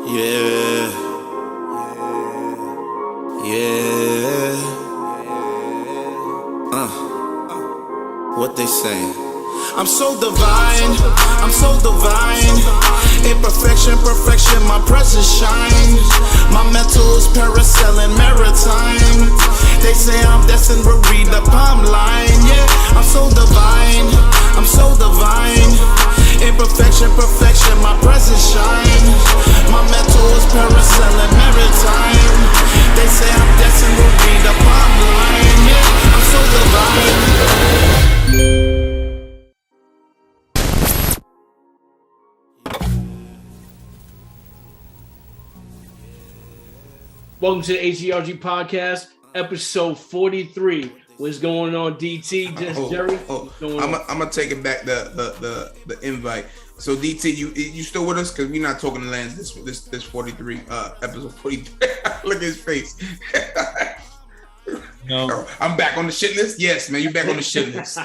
Yeah, yeah. What they saying? I'm so divine, I'm so divine. Imperfection, perfection, my presence shines. My mental is parasailing maritime. They say I'm destined to read the palm line. Yeah, I'm so divine, I'm so divine. Imperfection, perfection, my presence shines. My mental is parasailing maritime. They say I'm destined to read the palm line. Yeah, I'm so divine. Welcome to the H.G.R.G podcast, episode 43. What's going on, DT? Just Jerry. I'm gonna take it back the invite. So DT, you still with us? Because we're not talking to Lance this 43 episode 43. Look at his face. No, I'm back on the shit list. Yes, man, you back on the shit list.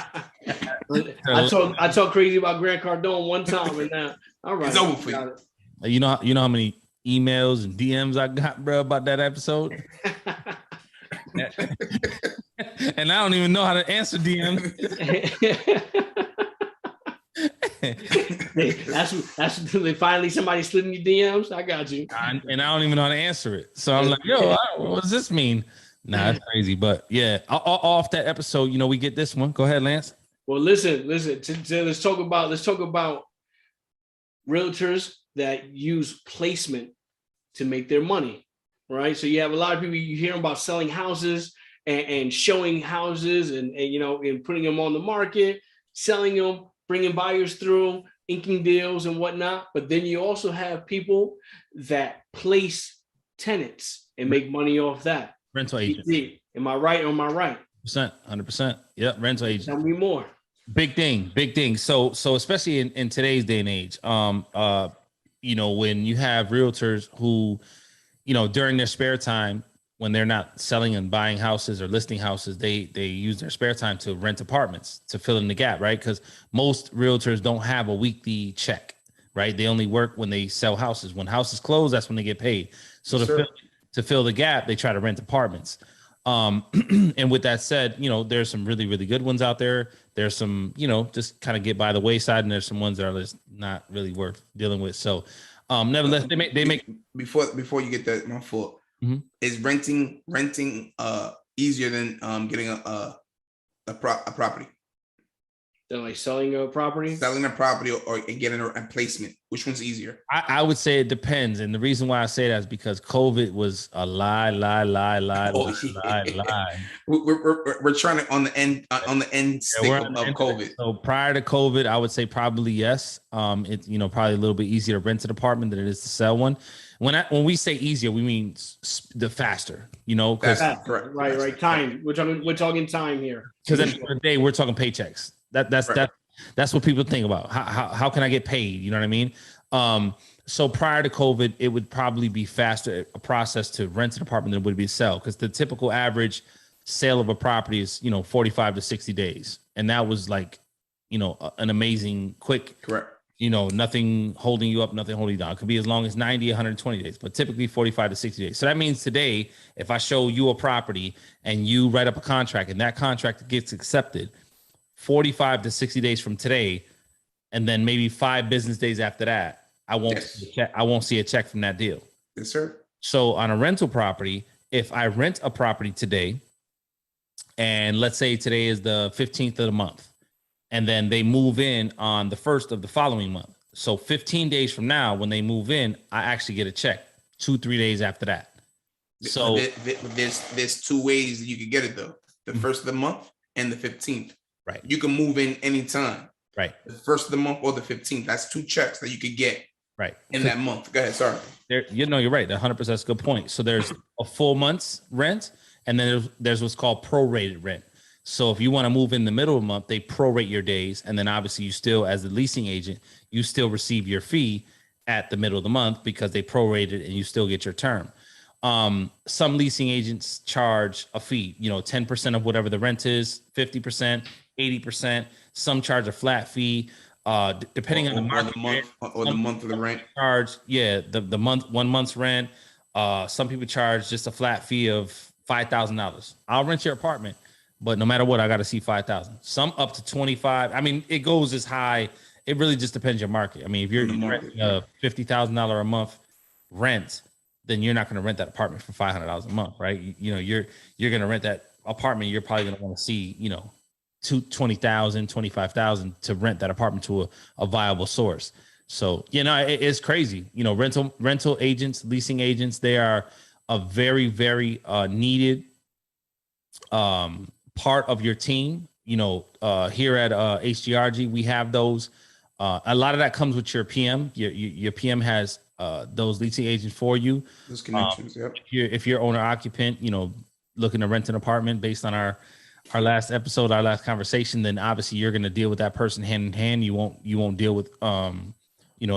I talked crazy about Grant Cardone one time, and now all right, it's over for you. You know how many emails and DMs I got, bro, about that episode. And I don't even know how to answer DMs. that's finally somebody slid in your DMs. I got you. And I don't even know how to answer it. So I'm like, yo, what does this mean? Nah, that's crazy. But yeah, off that episode, we get this one. Go ahead, Lance. Well, listen. Let's talk about realtors that use placement to make their money, right? So you have a lot of people, you hear about selling houses and showing houses and putting them on the market, selling them, bringing buyers through, inking deals and whatnot. But then you also have people that place tenants and make money off that. Rental agent. Am I right or am I right? 100%. Yep, rental agent. Tell me more. Big thing. So especially in today's day and age, when you have realtors who, during their spare time, when they're not selling and buying houses or listing houses, they use their spare time to rent apartments to fill in the gap, right? Because most realtors don't have a weekly check, right? They only work when they sell houses. When houses close, that's when they get paid. So to fill the gap, they try to rent apartments. And with that said, there's some really, really good ones out there. There's some, just kind of get by the wayside, and there's some ones that are just not really worth dealing with. So, nevertheless, they make before you get that, my fault. Mm-hmm. Is renting easier than getting a property? They're like selling a property or getting a placement. Which one's easier? I would say it depends. And the reason why I say that is because COVID was a lie. We're trying to on the end stick of COVID. So prior to COVID, I would say probably yes. It's probably a little bit easier to rent an apartment than it is to sell one. When we say easier, we mean the faster. Right. Time. We're talking time here. Because at the end of the day, we're talking paychecks. That's what people think about. How can I get paid? You know what I mean? So prior to COVID, it would probably be faster a process to rent an apartment than it would be to sell, because the typical average sale of a property is 45 to 60 days, and that was like an amazing quick. Correct. Nothing holding you up, nothing holding you down. It could be as long as 90, 120 days, but typically 45 to 60 days. So that means today, if I show you a property and you write up a contract and that contract gets accepted 45 to 60 days from today, and then maybe 5 business days after that, I won't see a check from that deal. Yes, sir. So on a rental property, if I rent a property today, and let's say today is the 15th of the month, and then they move in on the 1st of the following month. So 15 days from now, when they move in, I actually get a check 2-3 days after that. So there's 2 ways that you can get it though. The 1st of the month and the 15th. Right. You can move in anytime. Right. The 1st of the month or the 15th. That's 2 checks that you could get. Right. In that month. Go ahead. Sorry. You're right. 100% is a good point. So there's a full month's rent, and then there's what's called prorated rent. So if you want to move in the middle of the month, they prorate your days. And then obviously you still, as the leasing agent, you still receive your fee at the middle of the month because they prorated and you still get your term. Some leasing agents charge a fee, 10% of whatever the rent is, 50%, 80%. Some charge a flat fee. Depending on the or market, the month or the month of the rent. charge, yeah, the month, 1 month's rent. Some people charge just a flat fee of $5,000. I'll rent your apartment, but no matter what, I got to see 5,000. Some up to 25. I mean, it goes as high. It really just depends your market. I mean, if you're renting a $50,000 a month rent, then you're not going to rent that apartment for $500 a month, right? You're going to rent that apartment. You're probably going to want to see, 20,000, 25,000 to rent that apartment to a viable source. So, it's crazy. Rental agents, leasing agents, they are a very, very needed part of your team. Here at H.G.R.G, we have those. A lot of that comes with your PM. Your PM has those leasing agents for you. Those connections, yep. If you're owner occupant, looking to rent an apartment based on our last episode, our last conversation, then obviously you're going to deal with that person hand in hand. You won't deal with a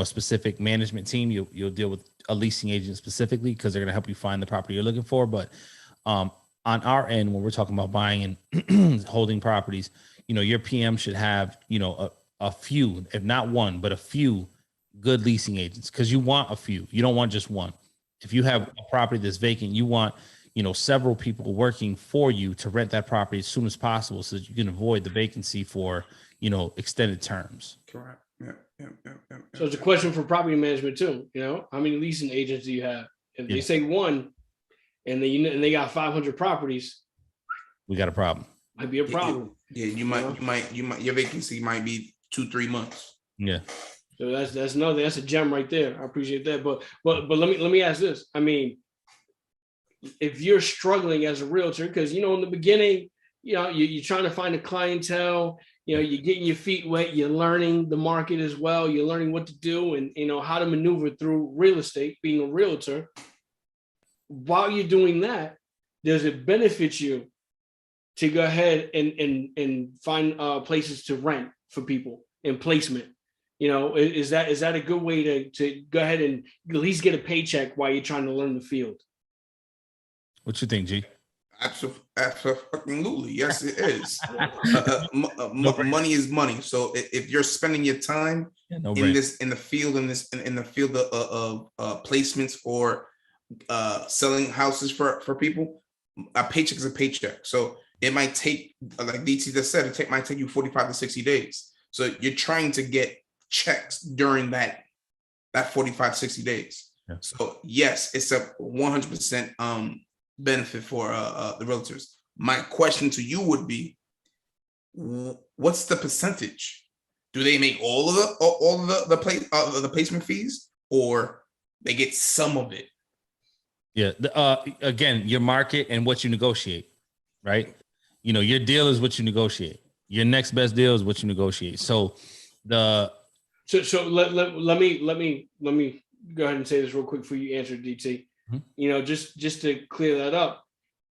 specific management team. You'll deal with a leasing agent specifically because they're going to help you find the property you're looking for. But on our end, when we're talking about buying and holding properties, your PM should have a few, if not one, but a few good leasing agents, because you want a few. You don't want just one. If you have a property that's vacant, you want several people working for you to rent that property as soon as possible so that you can avoid the vacancy for extended terms. Correct. Yeah. So it's a question for property management too. How many leasing agents do you have? If they say one, and they got 500 properties, we got a problem. Might be a problem. Yeah, you might your vacancy might be 2-3 months. Yeah. So that's a gem right there. I appreciate that. But let me ask this. I mean, if you're struggling as a realtor, because in the beginning, you're trying to find a clientele, you're getting your feet wet, you're learning the market as well, you're learning what to do and how to maneuver through real estate, being a realtor. While you're doing that, does it benefit you to go ahead and find places to rent for people and placement? Is that a good way to go ahead and at least get a paycheck while you're trying to learn the field? What you think, G? Absolutely. Yes, it is. Money is money. So if you're spending your time in the field of placements or selling houses for people, a paycheck is a paycheck. So it might take, like DT just said, might take you 45 to 60 days. So you're trying to get checks during that 45, 60 days. Yeah. So yes, it's a 100% benefit for the realtors. My question to you would be, what's the percentage? Do they make all of the placement fees, or they get some of it? Yeah. Again, your market and what you negotiate, right? Your deal is what you negotiate. Your next best deal is what you negotiate. So let me go ahead and say this real quick before you answer, DT. Mm-hmm. Just to clear that up,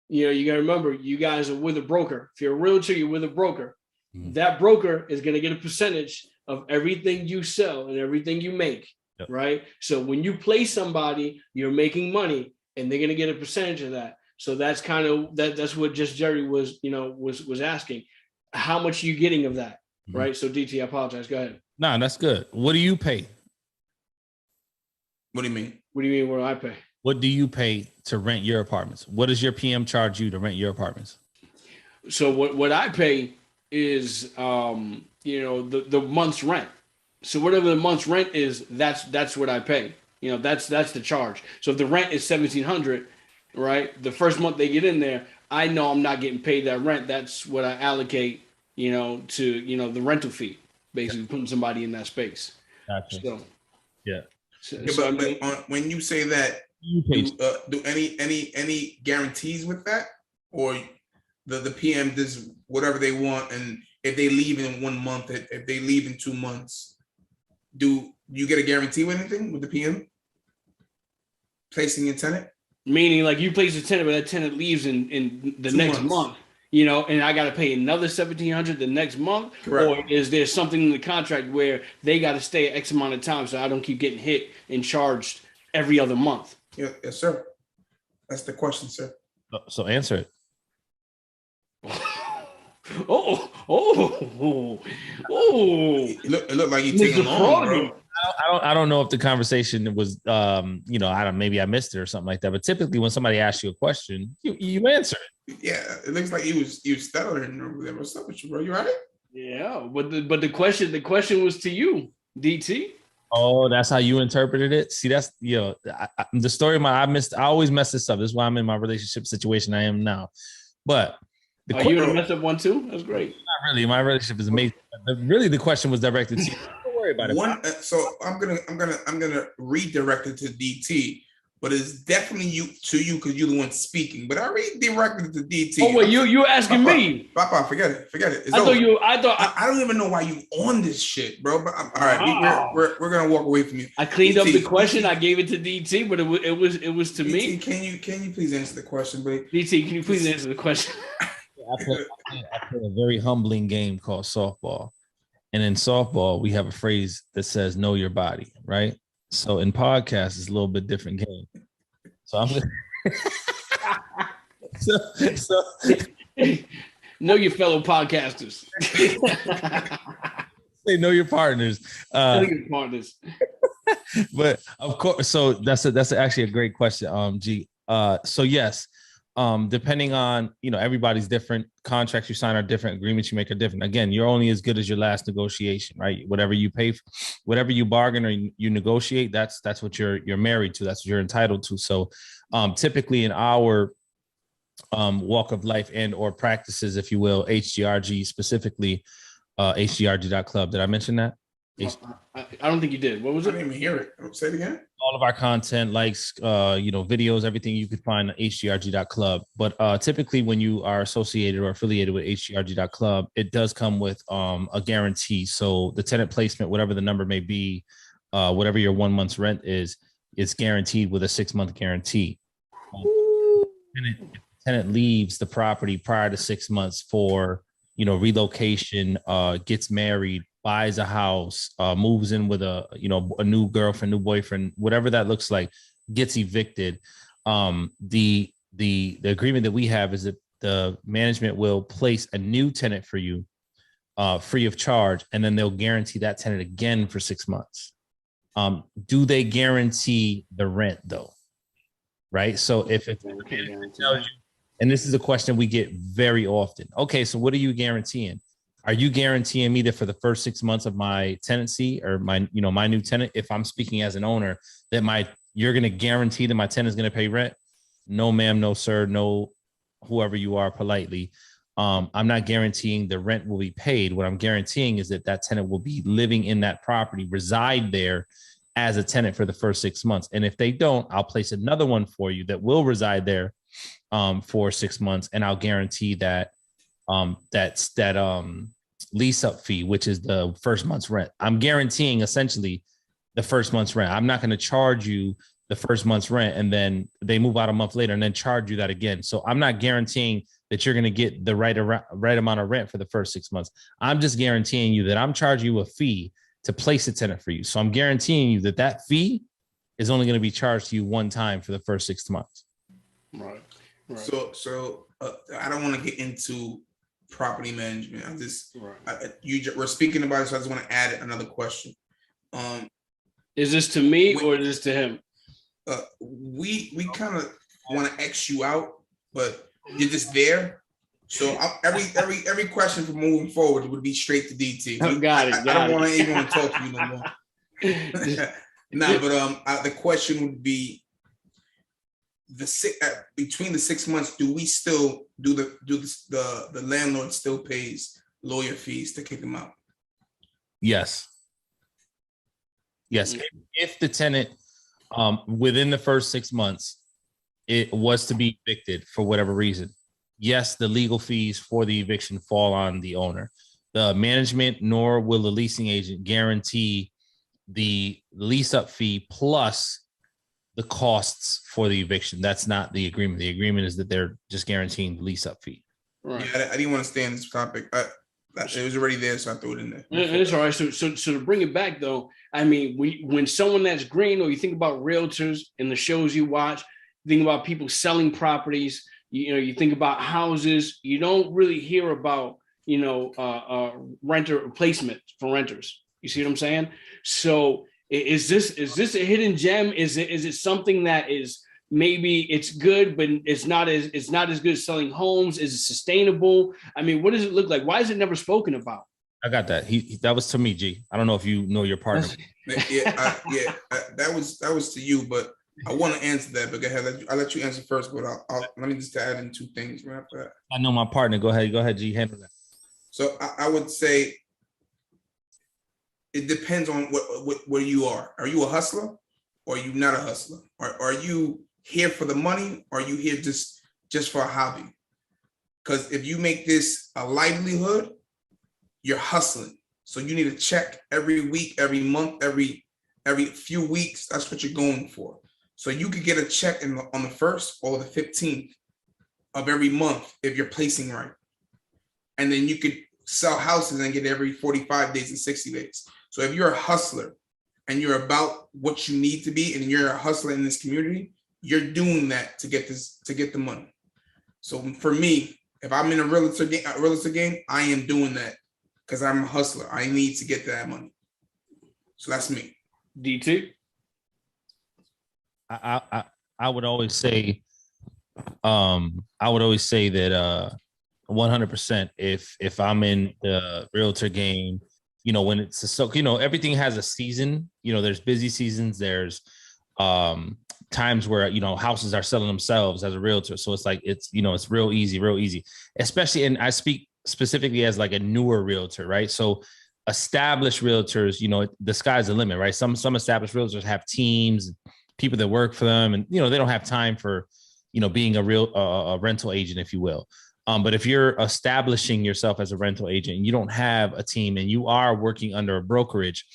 you got to remember, you guys are with a broker. If you're a realtor, you're with a broker. Mm-hmm. That broker is going to get a percentage of everything you sell and everything you make. Yep. Right. So when you place somebody, you're making money and they're going to get a percentage of that. So that's kind of that's what just Jerry was asking. How much are you getting of that? Mm-hmm. Right. So DT, I apologize. Go ahead. No, that's good. What do you pay? What do you mean? What do you mean? What do I pay? What do you pay to rent your apartments? What does your PM charge you to rent your apartments? So what I pay is, the month's rent. So whatever the month's rent is, that's what I pay. That's the charge. So if the rent is $1,700, right? The first month they get in there, I know I'm not getting paid that rent. That's what I allocate, to, the rental fee, basically putting somebody in that space. Gotcha. So, yeah. When you say that, do any guarantees with that, or the PM does whatever they want, and if they leave in 1 month, if they leave in 2 months, do you get a guarantee with anything with the PM placing a tenant? Meaning, like, you place a tenant, but that tenant leaves in the next month, and I got to pay another $1,700 the next month. Correct. Or is there something in the contract where they got to stay X amount of time so I don't keep getting hit and charged every other month? Yeah, yes, sir. That's the question, sir. So answer it. It looked like you Mr. taking long, Prodigal. bro. I don't know if the conversation was, maybe I missed it or something like that. But typically, when somebody asks you a question, you answer it. Yeah, it looks like you was stuttering over there. What's up with you, bro? You all right? Yeah, but the question was to you, DT. Oh, that's how you interpreted it. See, that's the story. I always mess this up. This is why I'm in my relationship situation I am now. But You in a mess up one too? That's great. Not really. My relationship is amazing. Really, the question was directed to you. Don't worry about it. So I'm gonna redirect it to DT, but it's definitely you because you're the one speaking. But I redirected it to DT. Oh wait, you asking me? Papa, forget it. It's I don't even know why you on this shit, bro. But all right, we're gonna walk away from you. I cleaned up the question. I gave it to DT, but it was to DT, me. Can you please answer the question, buddy? DT, can you please answer the question? I play a very humbling game called softball. And in softball, we have a phrase that says, know your body, right? So in podcasts, it's a little bit different game. So I'm so know your fellow podcasters. Say know your partners. Know your partners. But of course, so that's actually a great question, G. So yes, depending on, everybody's different, contracts you sign are different, agreements you make are different. Again, you're only as good as your last negotiation, right? Whatever you pay, whatever you bargain or you negotiate, that's what you're married to. That's what you're entitled to. So typically in our walk of life and or practices, if you will, H.G.R.G specifically, H.G.R.G.club. Did I mention that? I don't think you did. What was it? I didn't even hear it. Say it again. All of our content, likes, videos, everything you could find on hgrg.club. But typically when you are associated or affiliated with hgrg.club, it does come with a guarantee. So the tenant placement, whatever the number may be, whatever your 1 month's rent is, it's guaranteed with a 6-month guarantee. If the tenant leaves the property prior to 6 months for, relocation, gets married, buys a house, moves in with a new girlfriend, new boyfriend, whatever that looks like, gets evicted. The agreement that we have is that the management will place a new tenant for you, free of charge, and then they'll guarantee that tenant again for 6 months. Do they guarantee the rent though? Right. So if it's, and this is a question we get very often. Okay, so what are you guaranteeing? Are you guaranteeing me that for the first 6 months of my tenancy or my new tenant, if I'm speaking as an owner, that you're going to guarantee that my tenant is going to pay rent? No, ma'am, no, sir, no, whoever you are politely. I'm not guaranteeing the rent will be paid. What I'm guaranteeing is that tenant will be living in that property, reside there as a tenant for the first 6 months. And if they don't, I'll place another one for you that will reside there for 6 months. And I'll guarantee that lease up fee, which is the first month's rent. I'm guaranteeing essentially the first month's rent. I'm not going to charge you the first month's rent and then they move out a month later and then charge you that again. So I'm not guaranteeing that you're going to get the right amount of rent for the first 6 months. I'm just guaranteeing you that I'm charging you a fee to place a tenant for you. So I'm guaranteeing you that fee is only going to be charged to you one time for the first 6 months. Right. So I don't want to get into property management. We're speaking about it, so I just want to add another question. Is this to me or is this to him? We kind of want to X you out, but you're just there. So every question from moving forward would be straight to DT. Got it. I don't want to even talk to you no more. But the question would be between the 6 months. Do we still the landlord still pays lawyer fees to kick them out? Yes. If the tenant within the first 6 months it was to be evicted for whatever reason, yes, the legal fees for the eviction fall on the owner. The management nor will the leasing agent guarantee the lease up fee plus the costs for the eviction. That's not the agreement. The agreement is that they're just guaranteeing the lease up fee. Right. Yeah, I didn't want to stay on this topic. It was already there, so I threw it in there. It's all right. So to bring it back though, I mean, when someone that's green, or you think about realtors and the shows you watch, you think about people selling properties, you think about houses, you don't really hear about renter placement for renters. You see what I'm saying? So is this a hidden gem? Is it something that is maybe it's good, but it's not as good as selling homes? Is it sustainable? I mean, what does it look like? Why is it never spoken about? I got that. That was to me, G. I don't know if you know your partner. That was to you, but I want to answer that. But go ahead. I'll let you answer first. But let me just add in two things right after that. I know my partner. Go ahead, G. Handle that. So I would say it depends on where you are. Are you a hustler, or are you not a hustler? Or are you here for the money, or are you here just for a hobby? Because if you make this a livelihood, you're hustling. So you need to check every week, every month, every few weeks. That's what you're going for. So you could get a check on the 1st or the 15th of every month if you're placing right. And then you could sell houses and get every 45 days and 60 days. So if you're a hustler and you're about what you need to be, and you're a hustler in this community, you're doing that to get the money. So for me, if I'm in a realtor game, I am doing that because I'm a hustler. I need to get that money. So that's me. DT? I would always say, that 100%. If I'm in the realtor game, when it's everything has a season. There's busy seasons. There's times where houses are selling themselves as a realtor. So it's like it's real easy, especially. And I speak specifically as like a newer realtor, right? So established realtors, the sky's the limit, right? Some established realtors have teams, people that work for them, and they don't have time for being a rental agent, if you will. But if you're establishing yourself as a rental agent and you don't have a team and you are working under a brokerage,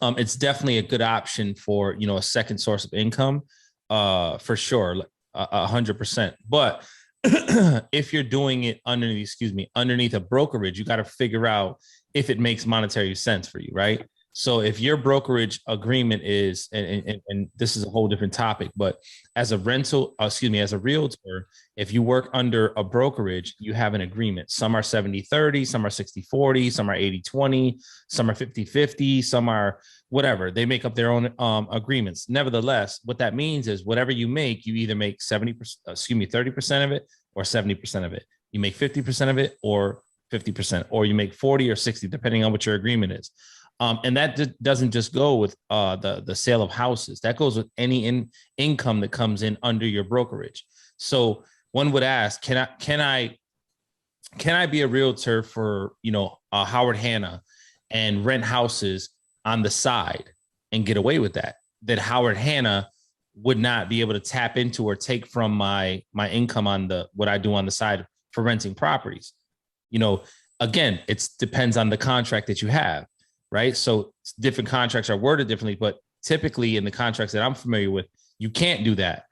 it's definitely a good option for a second source of income, for sure, 100%. But if you're doing it underneath a brokerage, you got to figure out if it makes monetary sense for you, right? So if your brokerage agreement is, and this is a whole different topic, but as a realtor, if you work under a brokerage, you have an agreement. Some are 70-30, some are 60-40, some are 80-20, some are 50-50, some are whatever. They make up their own agreements. Nevertheless, what that means is whatever you make, you either make 30% of it or 70% of it. You make 50% of it or 50%, or you make 40 or 60, depending on what your agreement is. And that doesn't just go with the sale of houses. That goes with any income that comes in under your brokerage. So one would ask, can I be a realtor for Howard Hanna and rent houses on the side and get away with that? That Howard Hanna would not be able to tap into or take from my income on what I do on the side for renting properties. Again, it depends on the contract that you have. Right. So different contracts are worded differently, but typically in the contracts that I'm familiar with, you can't do that.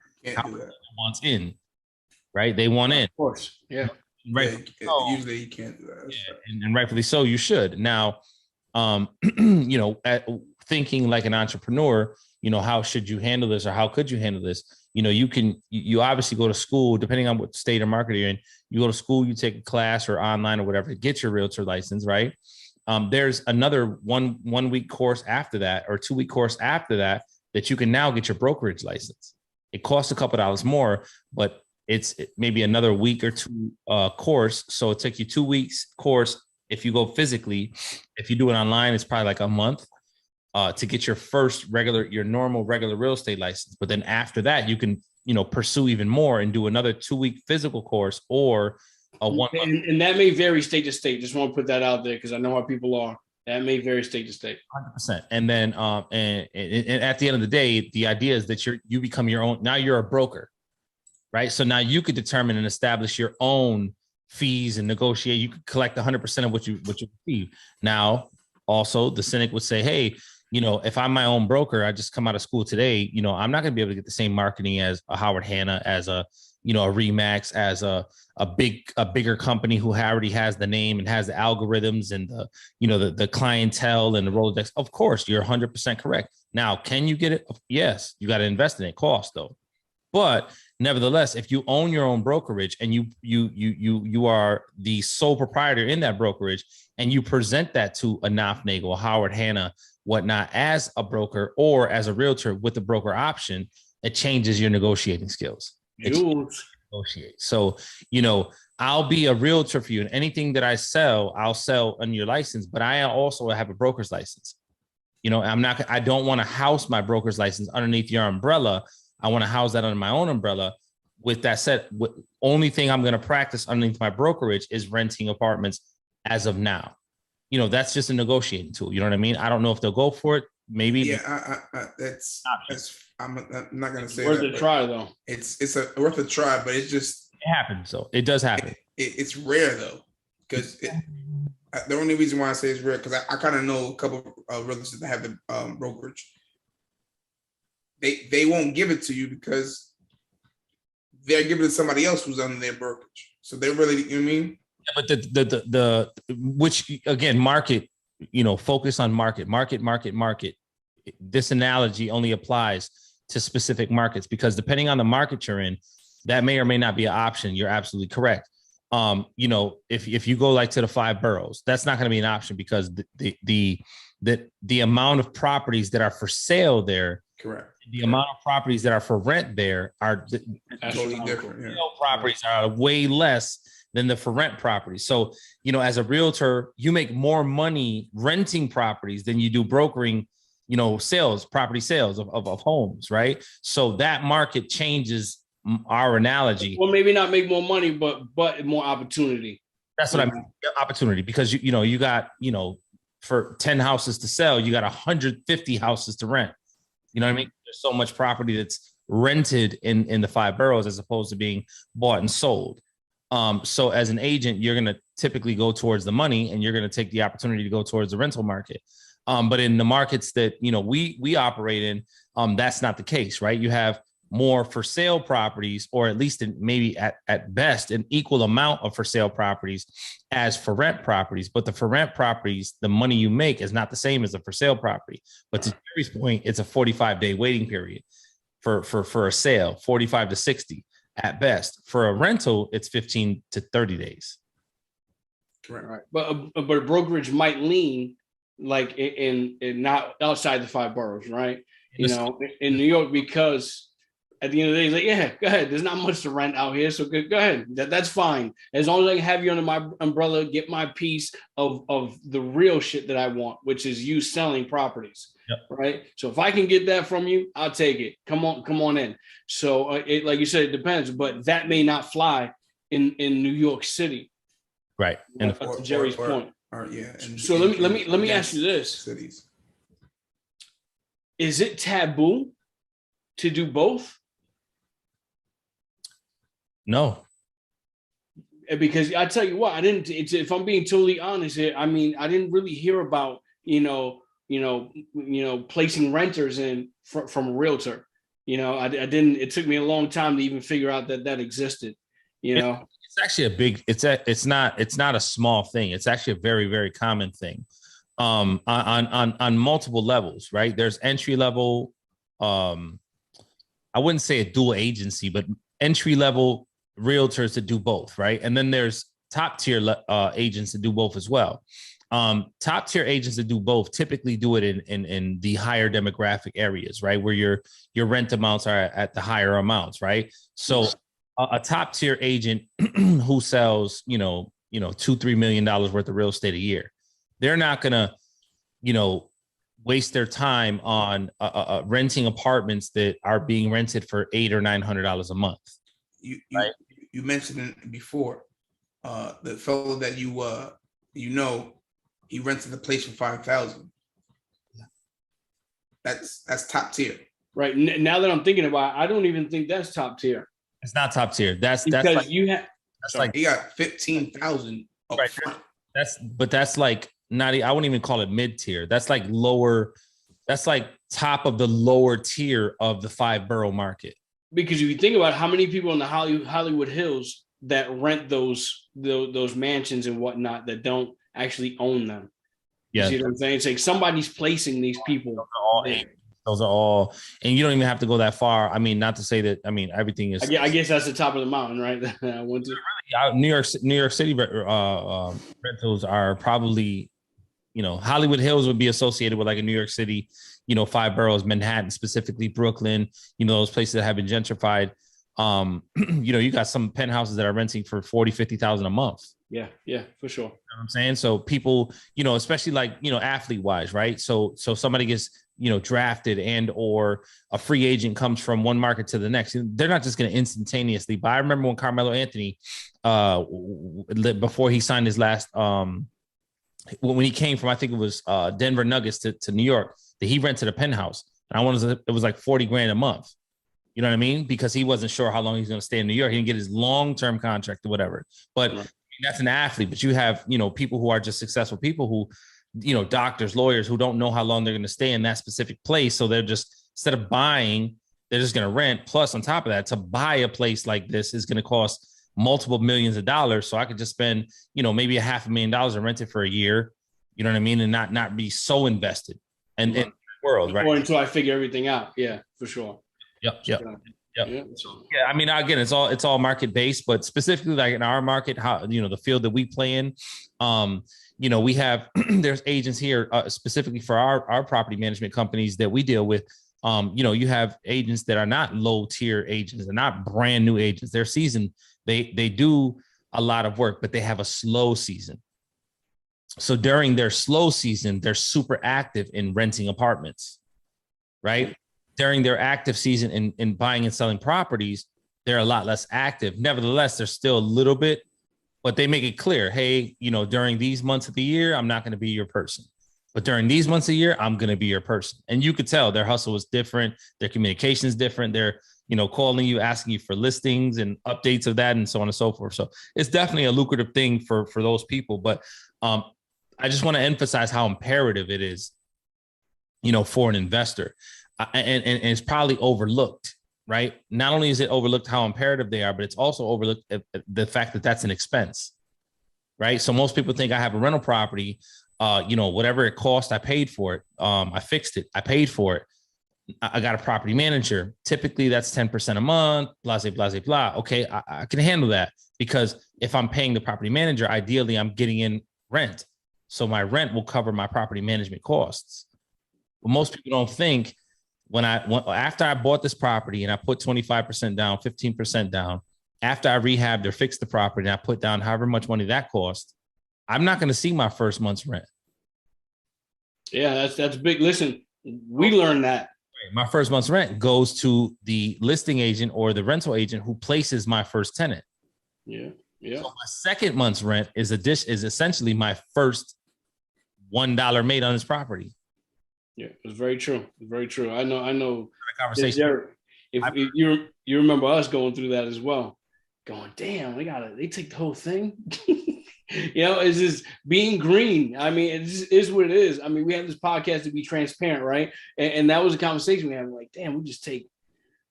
Wants in, right? They want in. Of course. Yeah. Right. Usually you can't do that. Yeah, and rightfully so, you should. Now, thinking like an entrepreneur, how should you handle this, or how could you handle this? You obviously go to school, depending on what state or market you're in. You go to school, you take a class or online or whatever to get your realtor license, right? There's another one week course after that, or 2 week course after that you can now get your brokerage license. It costs a couple dollars more, but it's maybe another week or two course. So it takes you 2 weeks course if you go physically. If you do it online, it's probably like a month to get your first normal regular real estate license. But then after that, you can pursue even more and do another 2 week physical course or a 1 month. And that may vary state to state. Just want to put that out there because I know how people are. That may vary state to state. 100%. And then and at the end of the day, the idea is that you become your own. Now you're a broker, right? So now you could determine and establish your own fees and negotiate. You could collect 100% of what you receive. Now, also the cynic would say, hey, if I'm my own broker, I just come out of school today, I'm not going to be able to get the same marketing as a Howard Hanna, as a Remax, as a bigger company who already has the name and has the algorithms and the clientele and the Rolodex. Of course, you're 100% correct. Now, can you get it? Yes, you got to invest in it. Cost though, But nevertheless, if you own your own brokerage and you are the sole proprietor in that brokerage, and you present that to a Nafnagel, Howard Hanna, whatnot, as a broker or as a realtor with the broker option, it changes your negotiating skills. Negotiate. So, I'll be a realtor for you, and anything that I sell, I'll sell on your license, but I also have a broker's license. I don't want to house my broker's license underneath your umbrella. I want to house that under my own umbrella. With that said, only thing I'm going to practice underneath my brokerage is renting apartments as of now. That's just a negotiating tool. You know what I mean? I don't know if they'll go for it. Maybe. Yeah, I'm not going to say worth a try though. It's worth a try, but it happens. So it does happen. It's rare though, because the only reason why I say it's rare, because I kind of know a couple of realtors that have the brokerage. They won't give it to you because they're giving it to somebody else who's under their brokerage. So they really, you know what I mean? Yeah, but the which again, market, focus on market. This analogy only applies to specific markets, because depending on the market you're in, that may or may not be an option. You're absolutely correct. If you go like to the 5 boroughs, that's not going to be an option, because the amount of properties that are for sale there, correct. The amount of properties that are for rent there are totally different. Yeah. Properties are way less than the for rent properties. So, as a realtor, you make more money renting properties than you do brokering, property sales of homes, right? So that market changes our analogy. Well, maybe not make more money, but more opportunity. That's what I mean. Opportunity, because you got, for 10 houses to sell, you got 150 houses to rent. You know what I mean? There's so much property that's rented in the 5 boroughs as opposed to being bought and sold. So as an agent, you're going to typically go towards the money, and you're going to take the opportunity to go towards the rental market. But in the markets that, we operate in, that's not the case, right? You have more for sale properties, or at least maybe at best an equal amount of for sale properties as for rent properties. But the for rent properties, the money you make is not the same as the for sale property. But to Jerry's point, it's a 45-day waiting period for a sale, 45 to 60 at best. For a rental, it's 15 to 30 days. Right. But a brokerage might lean like in not outside the 5 boroughs, right? In New York, because at the end of the day, he's like, yeah, go ahead. There's not much to rent out here, so go ahead. That's fine. As long as I can have you under my umbrella, get my piece of the real shit that I want, which is you selling properties, right? So if I can get that from you, I'll take it. Come on in. So like you said, it depends, but that may not fly in New York City, right? And to Jerry's point. Yeah. So let me ask you this: cities. Is it taboo to do both? No, because I tell you what, if I'm being totally honest here, I mean, I didn't really hear about placing renters in from a realtor. I didn't. It took me a long time to even figure out that existed. It's actually it's not a small thing. It's actually a very, very common thing. On multiple levels, right? There's entry level. I wouldn't say a dual agency, but entry level realtors that do both, right? And then there's top tier agents that do both as well. Top tier agents that do both typically do it in the higher demographic areas, right? Where your rent amounts are at the higher amounts, right? So a top tier agent who sells, $2-3 million worth of real estate a year, they're not gonna, waste their time on renting apartments that are being rented for $800 or $900 a month. You mentioned it before, the fellow that he rented the place for $5,000. That's top tier. Right. Now that I'm thinking about it, I don't even think that's top tier. It's not top tier. That's like you have. That's like he got 15,000 up front. That's like not. I wouldn't even call it mid tier. That's like lower. That's like top of the lower tier of the 5 borough market. Because if you think about how many people in the Hollywood Hills that rent those mansions and whatnot that don't actually own them. Yeah. You see what I'm saying? It's like somebody's placing these people. Those are all, and you don't even have to go that far. I mean, not to say that. I mean, everything is. I guess that's the top of the mountain, right? I went to. New York City rentals are probably, Hollywood Hills would be associated with like a New York City, five boroughs, Manhattan specifically, Brooklyn, those places that have been gentrified. You got some penthouses that are renting for 40, 50,000 a month. Yeah, for sure. You know what I'm saying? So people, especially like, athlete wise, right? So somebody gets, drafted and or a free agent comes from one market to the next. They're not just going to instantaneously buy. I remember when Carmelo Anthony, before he signed his last, when he came from, I think it was Denver Nuggets to New York, that he rented a penthouse. And it was like 40 grand a month. You know what I mean? Because he wasn't sure how long he's going to stay in New York. He didn't get his long-term contract or whatever. But right. That's an athlete. But you have, people who are just successful people who, doctors, lawyers who don't know how long they're going to stay in that specific place. So they're just, instead of buying, they're just going to rent. Plus, on top of that, to buy a place like this is going to cost multiple millions of dollars. So I could just spend, maybe $500,000 and rent it for a year. You know what I mean? And not be so invested in the world, right? Or until I figure everything out. Yeah, for sure. Yep. Yeah. I mean, again, it's all market based, but specifically like in our market, how, the field that we play in, we have, there's agents here specifically for our property management companies that we deal with. You have agents that are not low tier agents. They're not brand new agents. They're seasoned. They do a lot of work, but they have a slow season. So during their slow season, they're super active in renting apartments, right? During their active season in buying and selling properties, they're a lot less active. Nevertheless, they're still a little bit, but they make it clear, hey, during these months of the year, I'm not going to be your person. But during these months of the year, I'm going to be your person. And you could tell their hustle is different. Their communication is different. They're, calling you, asking you for listings and updates of that and so on and so forth. So it's definitely a lucrative thing for those people. But I just want to emphasize how imperative it is, for an investor. And it's probably overlooked, right? Not only is it overlooked how imperative they are, but it's also overlooked the fact that that's an expense, right? So most people think I have a rental property, whatever it cost, I paid for it. I fixed it. I paid for it. I got a property manager. Typically that's 10% a month, blah, blah, blah, blah. Okay, I can handle that because if I'm paying the property manager, ideally I'm getting in rent. So my rent will cover my property management costs. But most people don't think after I bought this property and I put 25% down, 15% down, after I rehabbed or fixed the property and I put down however much money that cost, I'm not going to see my first month's rent. Yeah, that's big. Listen, we learned that. My first month's rent goes to the listing agent or the rental agent who places my first tenant. Yeah. So my second month's rent is essentially my first $1 made on this property. Yeah, it's very true. It's very true. I know. Conversation. If you remember us going through that as well, going, damn, they take the whole thing. It's just being green. I mean, it just is what it is. I mean, we have this podcast to be transparent, right? And that was a conversation we had. Like, damn, they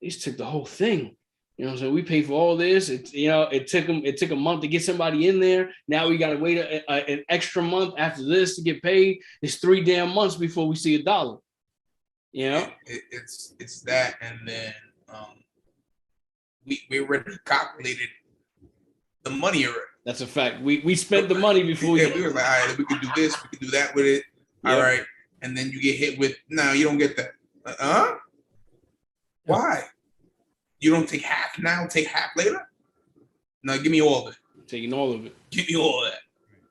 just took the whole thing. So we pay for all this. It took a month to get somebody in there. Now we got to wait an extra month after this to get paid. It's 3 damn months before we see $1. It's that, and then we already calculated the money already. That's a fact. We spent the money before we were like, all right, we could do this, we could do that with it. All right, and then you get hit with, no, you don't get that. Why? You don't take half now, take half later? No, give me all of it. Taking all of it. Give me all of that.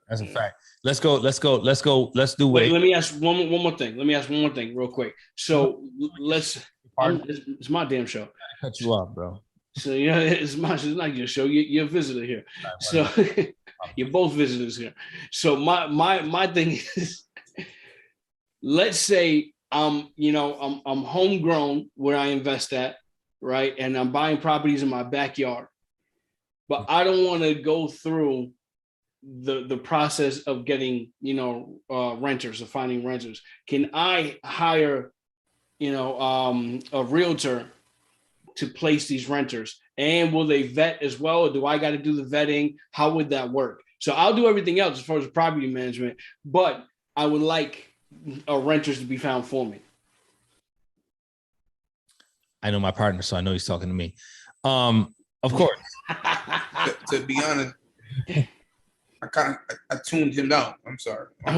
That's a fact. Let's go. Let's do it. Wait, let me ask one more thing. Real quick. So it's my damn show. I cut you off, bro. So it's not your show. You're a visitor here. So you're both visitors here. So my thing is, let's say I'm homegrown where I invest at, right? And I'm buying properties in my backyard, but I don't want to go through the process of getting, renters, of finding renters. Can I hire, a realtor to place these renters? And will they vet as well? Or do I got to do the vetting? How would that work? So I'll do everything else as far as property management, but I would like renters to be found for me. I know my partner, so I know he's talking to me. Of course. To be honest, I tuned him out. I'm sorry. I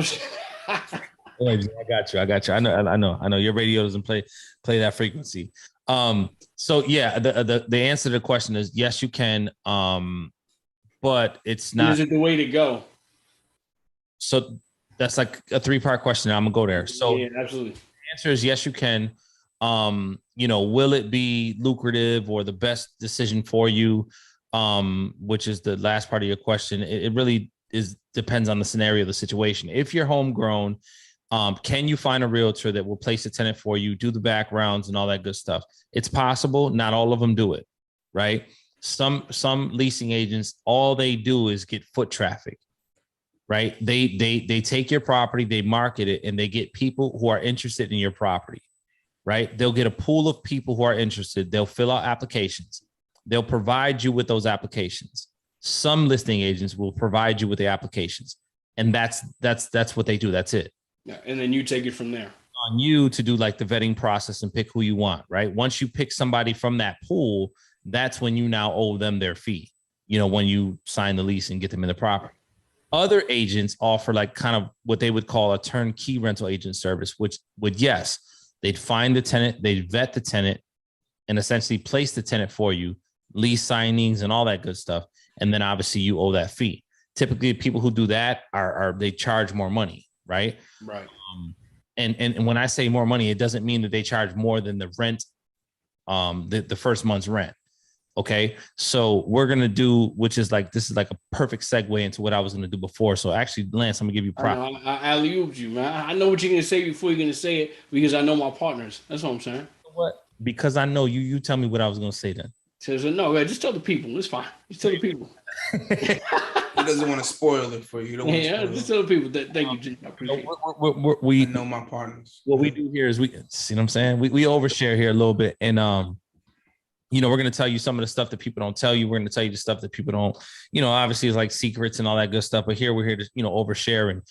got you. I know. Your radio doesn't play that frequency. So yeah, the answer to the question is yes, you can. But it's not. Is it the way to go? So that's like a 3-part question. I'm gonna go there. So yeah, absolutely. The answer is yes, you can. Will it be lucrative or the best decision for you? Which is the last part of your question. It really depends on the scenario, the situation. If you're homegrown, can you find a realtor that will place a tenant for you, do the backgrounds and all that good stuff? It's possible. Not all of them do it, right? Some leasing agents, all they do is get foot traffic, right? They take your property, they market it, and they get people who are interested in your property, right? They'll get a pool of people who are interested. They'll fill out applications. They'll provide you with those applications. Some listing agents will provide you with the applications, and that's what they do. That's it. Yeah, and then you take it from there. On you to do like the vetting process and pick who you want, right? Once you pick somebody from that pool, that's when you now owe them their fee, when you sign the lease and get them in the property. Other agents offer like kind of what they would call a turnkey rental agent service, which would, yes, they'd find the tenant, they'd vet the tenant and essentially place the tenant for you, lease signings and all that good stuff. And then obviously you owe that fee. Typically people who do that they charge more money, right? Right. And when I say more money, it doesn't mean that they charge more than the rent, the first month's rent. Okay. So we're going to do, which is like, this is like a perfect segue into what I was going to do before. So actually, Lance, I'm gonna give you props. I alley-ooped you, man. I know what you're going to say before you're going to say it because I know my partners. That's what I'm saying. What? Because I know you tell me what I was going to say then. So no, just tell the people. It's fine. Just tell the people. He doesn't want to spoil it for you. Just tell the people that. Thank you, Jim. I appreciate it. We know my partners. What we do here is we see what I'm saying. We overshare here a little bit, and we're going to tell you some of the stuff that people don't tell you. We're going to tell you the stuff that people don't. Obviously, it's like secrets and all that good stuff. But here we're here to overshare and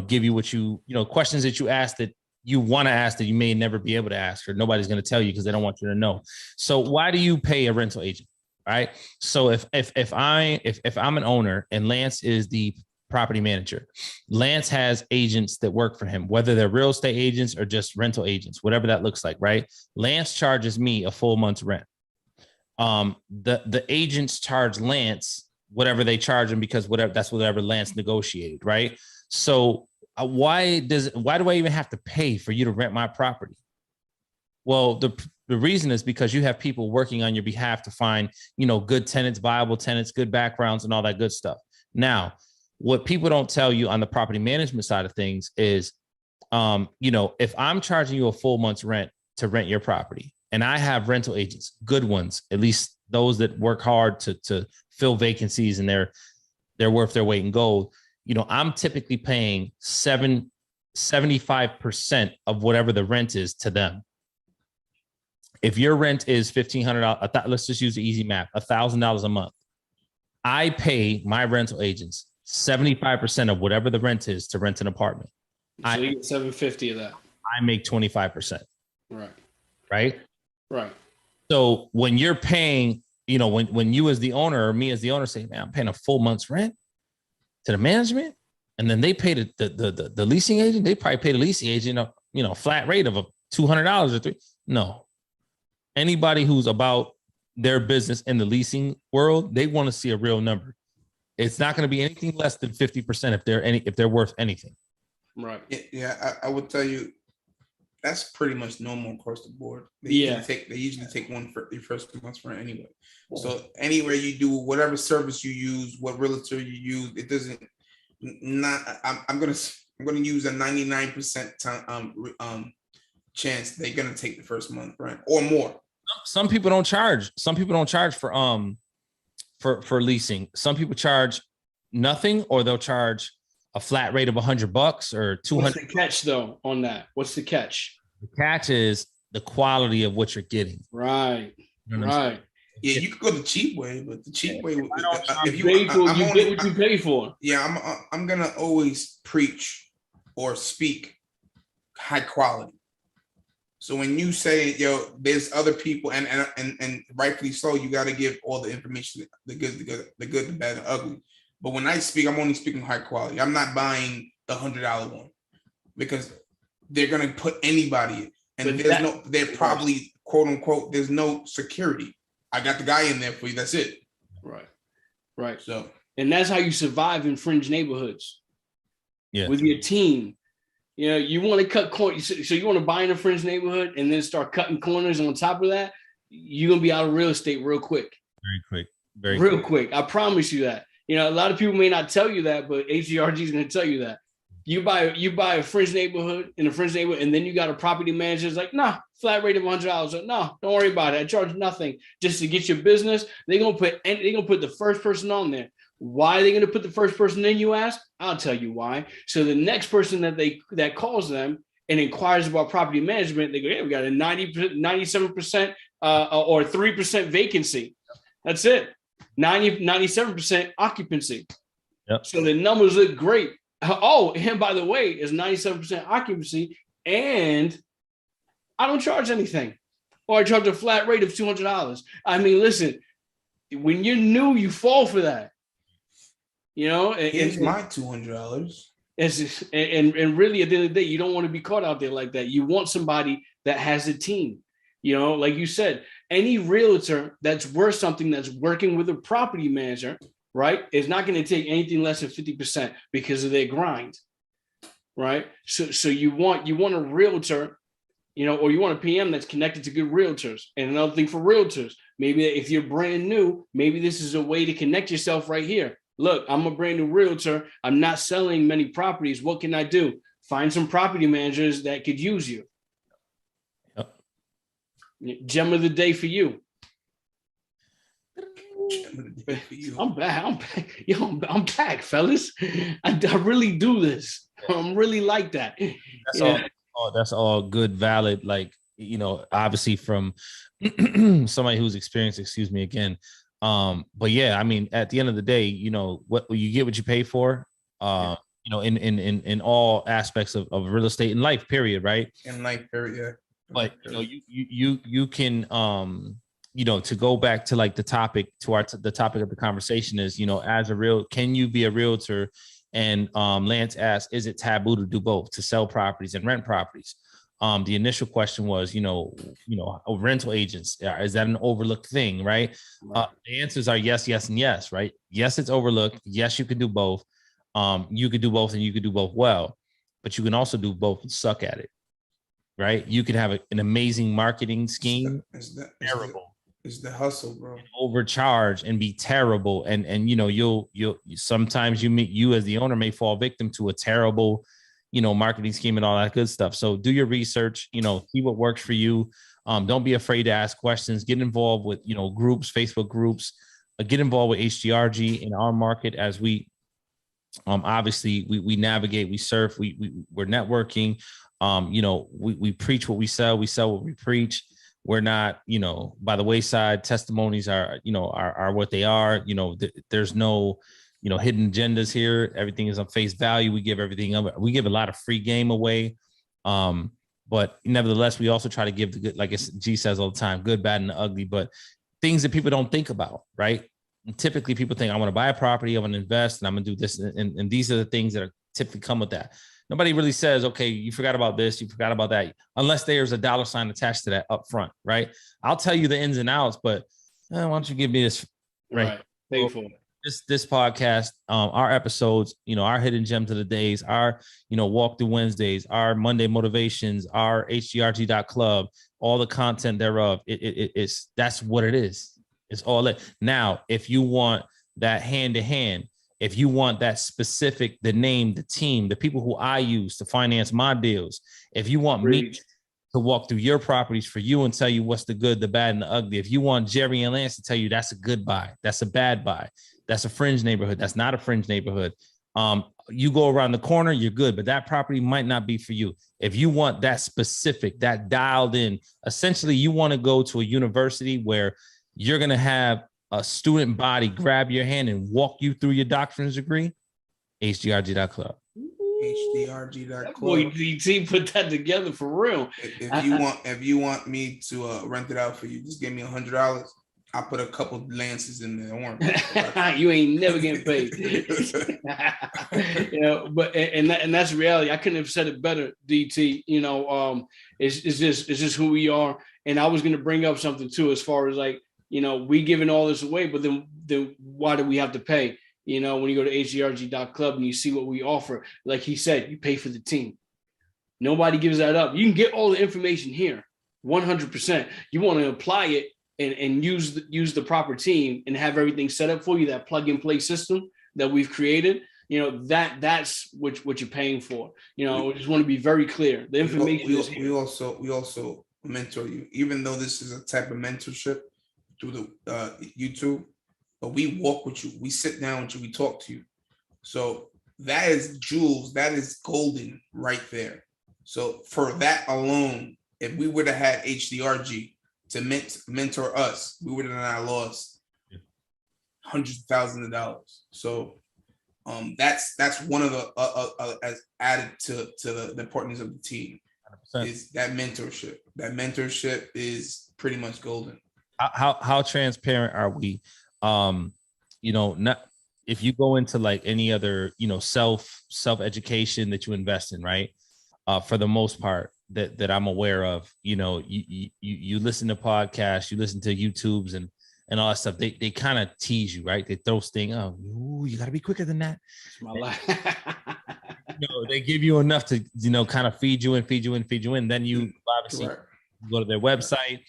give you what you questions that you ask that you want to ask that you may never be able to ask, or nobody's going to tell you because they don't want you to know. So why do you pay a rental agent? Right. So if I'm an owner and Lance is the property manager, Lance has agents that work for him, whether they're real estate agents or just rental agents, whatever that looks like. Right. Lance charges me a full month's rent. The agents charge Lance whatever they charge him because that's whatever Lance negotiated. Right. So why do I even have to pay for you to rent my property? Well, the reason is because you have people working on your behalf to find, good tenants, viable tenants, good backgrounds, and all that good stuff. Now, what people don't tell you on the property management side of things is, if I'm charging you a full month's rent to rent your property, and I have rental agents, good ones, at least those that work hard to fill vacancies and they're worth their weight in gold. I'm typically paying 75% of whatever the rent is to them. If your rent is $1,500, let's just use the easy math, $1,000 a month. I pay my rental agents 75% of whatever the rent is to rent an apartment. So you get $750 of that. I make 25%. Right. Right. Right. So when you're paying, when you as the owner or me as the owner say, man, I'm paying a full month's rent to the management, and then they pay the leasing agent, they probably pay the leasing agent a flat rate of $200 or $300. No. Anybody who's about their business in the leasing world, they want to see a real number. It's not going to be anything less than 50% if they're worth anything. Right. Yeah, I would tell you that's pretty much normal across the board. They usually take one for the first month's rent anyway. So anywhere you do, whatever service you use, what realtor you use, it doesn't. I'm gonna use a 99% chance they're gonna take the first month rent or more. Some people don't charge. Some people don't charge for leasing. Some people charge nothing, or they'll charge a flat rate of $100 or $200. What's the catch though on that? What's the catch? The catch is the quality of what you're getting. Right. Right. Yeah, you could go the cheap way, but the cheap way, if you pay for, you get what you pay for. Yeah, I'm gonna always preach or speak high quality. So when you say, yo, there's other people, and rightfully so, you got to give all the information, the good, the bad, and ugly. But when I speak, I'm only speaking high quality. I'm not buying the $100 one because they're gonna put anybody in, and they're probably quote unquote, there's no security. I got the guy in there for you. That's it. Right. So, and that's how you survive in fringe neighborhoods. Yeah. With your team. You know, you want to cut corners. So you want to buy in a fringe neighborhood and then start cutting corners. And on top of that, you're going to be out of real estate real quick. Very quick. I promise you that. You know, a lot of people may not tell you that, but H.G.R.G is going to tell you that. You buy a fringe neighborhood and then you got a property manager that's like, nah, flat rate of $100. No, don't worry about it. I charge nothing just to get your business. They're going to put the first person on there. Why are they going to put the first person in, you ask? I'll tell you why. So the next person that calls them and inquires about property management, they go, yeah, we got a 97% or 3% vacancy. That's it. 97% occupancy. Yep. So the numbers look great. Oh, and by the way, it's 97% occupancy and I don't charge anything. Or I charge a flat rate of $200. I mean, listen, when you're new, you fall for that. You know, here's my $200. And really, at the end of the day, you don't want to be caught out there like that. You want somebody that has a team. You know, like you said, any realtor that's worth something that's working with a property manager, right, is not going to take anything less than 50% because of their grind, right? So you want a realtor, you know, or you want a PM that's connected to good realtors. And another thing for realtors, maybe if you're brand new, maybe this is a way to connect yourself right here. Look, I'm a brand new realtor. I'm not selling many properties. What can I do? Find some property managers that could use you. Yep. Gem of the day for you. I'm back. I'm back, fellas. I really do this. I'm really like that. That's all good, valid. Like, you know, obviously from somebody who's experienced. Excuse me again. But yeah, I mean, at the end of the day, you know, what you get what you pay for, you know, in all aspects of real estate and life, period. Right. In life, period. Yeah. But you know, you can, you know, to go back to like the topic the topic of the conversation is, you know, can you be a realtor? And Lance asked, is it taboo to do both, to sell properties and rent properties? The initial question was, you know, rental agents, is that an overlooked thing, right? The answers are yes, and yes, right? Yes, it's overlooked. Yes, you can do both. You could do both and you could do both well, but you can also do both and suck at it, right? You could have an amazing marketing scheme, terrible. It's the hustle, bro. Overcharge and be terrible. And you know, you'll sometimes you as the owner may fall victim to a terrible, you know, marketing scheme and all that good stuff. So do your research, you know, see what works for you. Don't be afraid to ask questions, get involved with, you know, groups, Facebook groups, get involved with H.G.R.G in our market as we, obviously we navigate, we surf, we're networking. You know, we preach what we sell what we preach. We're not, you know, by the wayside. Testimonies are, you know, are what they are. You know, there's no, you know, hidden agendas here. Everything is on face value. We give everything up. We give a lot of free game away. But nevertheless, we also try to give the good, like G says all the time, good, bad, and the ugly, but things that people don't think about, right? And typically people think, I want to buy a property, I want to invest, and I'm going to do this. And these are the things that are typically come with that. Nobody really says, okay, you forgot about this, you forgot about that, unless there's a dollar sign attached to that up front, right? I'll tell you the ins and outs, but why don't you give me this, right? Pay for it. This podcast, our episodes, you know, our hidden gems of the days, our, you know, walk through Wednesdays, our Monday motivations, our HGRG.club, all the content thereof. It's that's what it is. It's all it. Now, if you want that hand to hand, if you want that specific, the name, the team, the people who I use to finance my deals, if you want me to walk through your properties for you and tell you what's the good, the bad, and the ugly, if you want Jerry and Lance to tell you that's a good buy, that's a bad buy, that's a fringe neighborhood, that's not a fringe neighborhood, you go around the corner, you're good, but that property might not be for you. If you want that specific, that dialed in, essentially you want to go to a university where you're going to have a student body grab your hand and walk you through your doctorate's degree, HGRG.club. H.G.R.G. Boy, Club. DT put that together for real. If you want me to rent it out for you, just give me $100. I'll put a couple lances in there. Don't worry. You ain't never getting paid. You know, but and that's reality. I couldn't have said it better, DT. You know, it's just who we are. And I was gonna bring up something too, as far as like, you know, we giving all this away, but then why do we have to pay? You know, when you go to HGRG.club and you see what we offer, like he said, you pay for the team. Nobody gives that up. You can get all the information here, 100%. You want to apply it and use the proper team and have everything set up for you, that plug and play system that we've created. You know, that's what you're paying for. You know, I just want to be very clear. The information we also mentor you, even though this is a type of mentorship through the YouTube, but we walk with you, we sit down with you, we talk to you. So that is jewels, that is golden right there. So for that alone, if we would have had H.G.R.G. to mentor us, we would have not lost hundreds of thousands of dollars. So that's one of the as added to the importance of the team 100%. Is that mentorship. That mentorship is pretty much golden. How transparent are we? You know, not if you go into like any other, you know, self education that you invest in, right? For the most part that I'm aware of, you know, you listen to podcasts, you listen to YouTubes and all that stuff. They kind of tease you, right? They throw thing, oh, ooh, you got to be quicker than that. It's my life. You know, they give you enough to, you know, kind of feed you in. Then you obviously go to their website,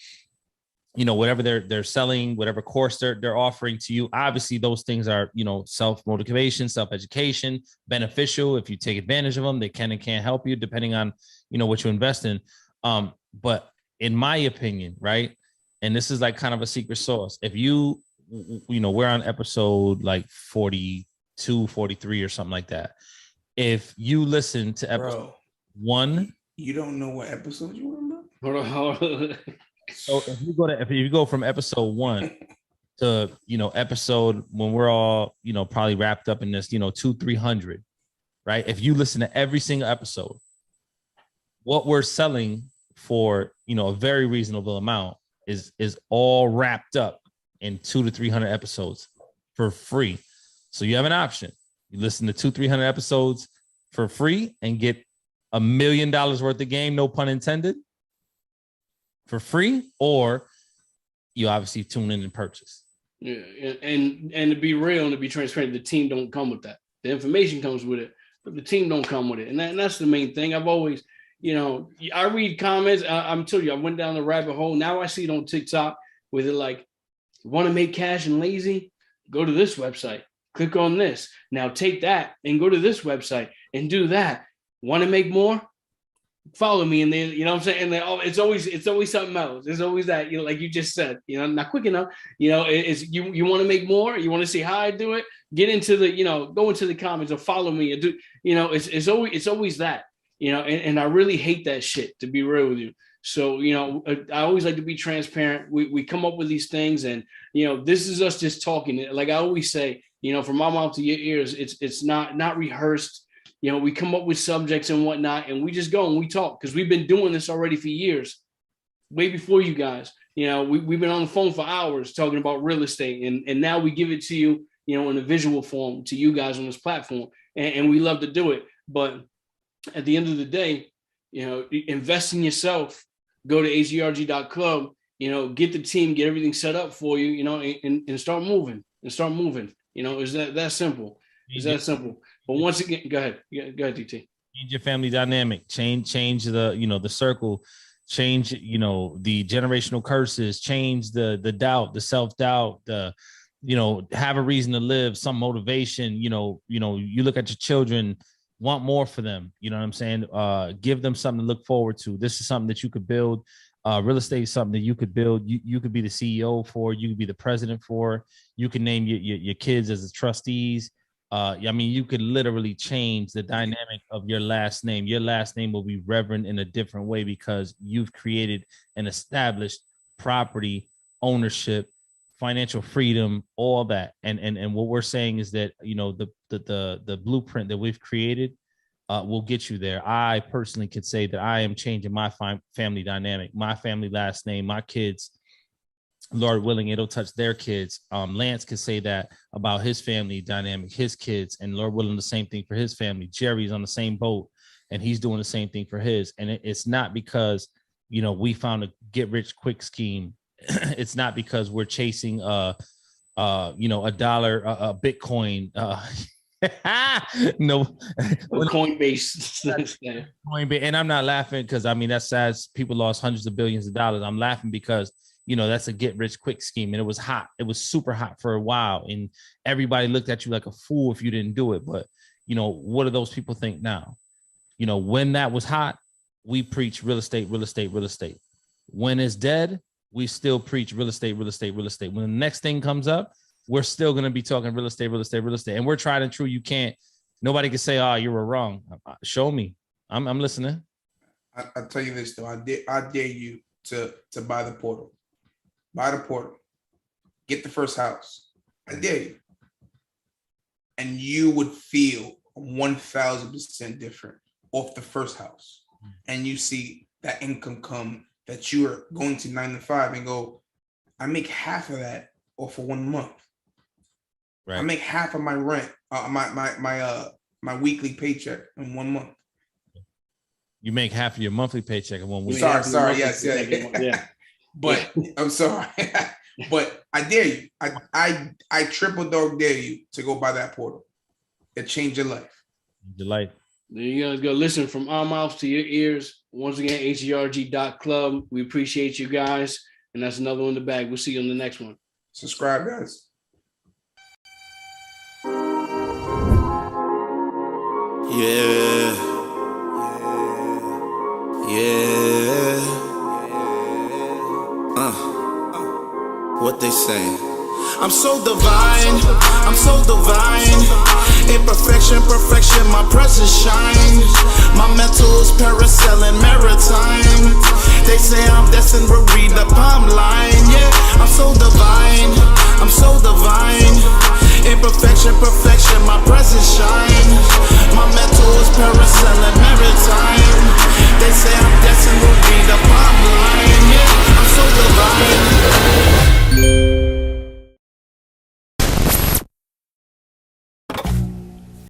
you know, whatever they're selling, whatever course they're offering to you. Obviously, those things are, you know, self-motivation, self-education, beneficial. If you take advantage of them, they can and can't help you depending on, you know, what you invest in. But in my opinion, right, and this is like kind of a secret sauce. If you know, we're on episode like 42, 43 or something like that. If you listen to episode 1, you don't know what episode you remember? Hold on. So if you go from episode 1 to, you know, episode when we're all, you know, probably wrapped up in this, you know, 200-300, right? If you listen to every single episode, what we're selling for, you know, a very reasonable amount is all wrapped up in 200 to 300 episodes for free. So you have an option. You listen to 200-300 episodes for free and get $1 million worth of game, no pun intended, for free, or you obviously tune in and purchase. Yeah, and to be real and to be transparent, the team don't come with that. The information comes with it, but the team don't come with it, and that's the main thing. I've always, you know, I read comments. I'm telling you, I went down the rabbit hole. Now I see it on TikTok where they're like, want to make cash and lazy? Go to this website. Click on this. Now take that and go to this website and do that. Want to make more? Follow me, and then, you know what I'm saying? And then, it's always something else. It's always that, you know, like you just said, you know, not quick enough. You know, it's you want to make more, you want to see how I do it, get into the, you know, go into the comments or follow me and do, you know, it's always that, you know, and I really hate that shit, to be real with you. So, you know, I always like to be transparent. We come up with these things, and, you know, this is us just talking. Like I always say, you know, from my mouth to your ears, it's not rehearsed. You know, we come up with subjects and whatnot, and we just go and we talk, because we've been doing this already for years, way before you guys. You know, we've been on the phone for hours talking about real estate, and now we give it to you, you know, in a visual form to you guys on this platform, and we love to do it. But at the end of the day, you know, invest in yourself. Go to HGRG.club, you know, get the team, get everything set up for you, you know, and start moving. You know, is that simple? Is that simple? But once again, go ahead, DT. Change your family dynamic. Change the, you know, the circle. Change, you know, the generational curses. Change the doubt, the self-doubt. The, you know, have a reason to live. Some motivation. You know, you look at your children, want more for them. You know what I'm saying? Give them something to look forward to. This is something that you could build. Real estate is something that you could build. You could be the CEO for. You could be the president for. You can name your kids as the trustees. I mean, you could literally change the dynamic of your last name. Your last name will be reverend in a different way because you've created and established property ownership, financial freedom, all that. And what we're saying is that, you know, the blueprint that we've created will get you there. I personally could say that I am changing my family dynamic, my family last name, my kids. Lord willing, it'll touch their kids. Lance could say that about his family dynamic, his kids, and Lord willing, the same thing for his family. Jerry's on the same boat, and he's doing the same thing for his. And it's not because, you know, we found a get rich quick scheme. It's not because we're chasing you know, a dollar, a Bitcoin. No, Coinbase. And I'm not laughing because I mean that's sad. People lost hundreds of billions of dollars. I'm laughing because, you know, that's a get rich quick scheme, and it was hot. It was super hot for a while, and everybody looked at you like a fool if you didn't do it. But you know, what do those people think now? You know, when that was hot, we preach real estate, real estate, real estate. When it's dead, we still preach real estate, real estate, real estate. When the next thing comes up, we're still going to be talking real estate, real estate, real estate. And we're tried and true. You can't, nobody can say, oh, you were wrong. Show me. I'm listening. I'll tell you this though. I dare you to buy the portal. Buy the portal. Get the first house. I dare you. And you would feel 1,000% different off the first house. And you see that income come that you are going to 9 to 5 and go, I make half of that off for 1 month. Right. I make half of my rent, my weekly paycheck in 1 month. You make half of your monthly paycheck in 1 week. Sorry, yes, yeah. But I'm sorry, but I dare you. I triple dog dare you to go buy that portal. It changed your life. Your life. There you guys go. Listen, from our mouths to your ears. Once again, H.G.R.G.club. We appreciate you guys, and that's another one in the bag. We'll see you on the next one. Subscribe, guys. Yeah. What they saying? I'm so divine. I'm so divine. Imperfection, perfection, my presence shines. My mental is parasailing maritime. They say I'm destined to read the palm line. Yeah, I'm so divine. I'm so divine.